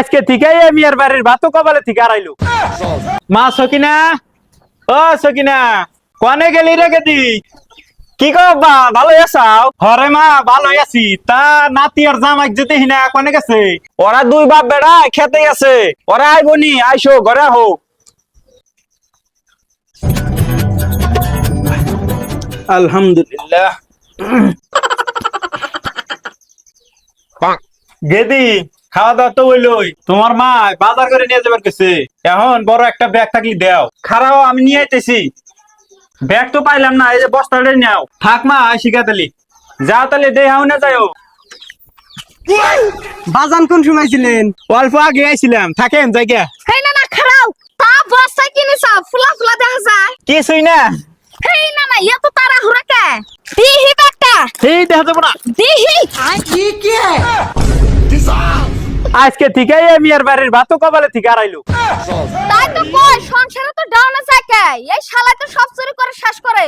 আজকে থেকে মিয়ার বাড়ির ভাতও কপালে থেকে আড়াইলো। মা সকিনা, ও সকিনা, কনে গেলি রে গেদি? কি কবা, ভালো আছাও? হরে মা ভালো আছি। তা নাতি আর জামাই যেতে হিনা কনে গেছে? ওরা দুই বাপ বেড়া খেতে গেছে। ওরা আইবনি, আইসো ঘরে হো। আলহামদুলিল্লাহ। গেদি খাওয়া দাওয়া তো হইলই। তোমার মা বাজার করে নিয়ে যাবার গেছে। এখন বড় একটা ব্যাগ থাকলে দাও। খারাও আমি নিয়ে আইতেছি। ব্যাগ তো পাইলাম না, এই যে বস্তাটা নাও। থাক মা, শিখা তালি যাও, তাহলে দেহাও না যাও। বাজান কোন সময় ছিলেন? অল্প আগে আইছিলাম, থাকেন জায়গা। হেই না না খারাও তা বস্তা কিনেছ ফুলা ফুলা দেখা যায়। কিছুই না। হেই না না এত তারা হুরা কে দিহি একটা এই দেখা যাবো না। দিহি আজকে থেকে মিয়ার বাড়ির ভাতও কপালে থেকে আড়াইলো। তাই তো কই সংসারে তো ডাউনে যায় কে এই শালা তো সব চুরি করে শেষ করে।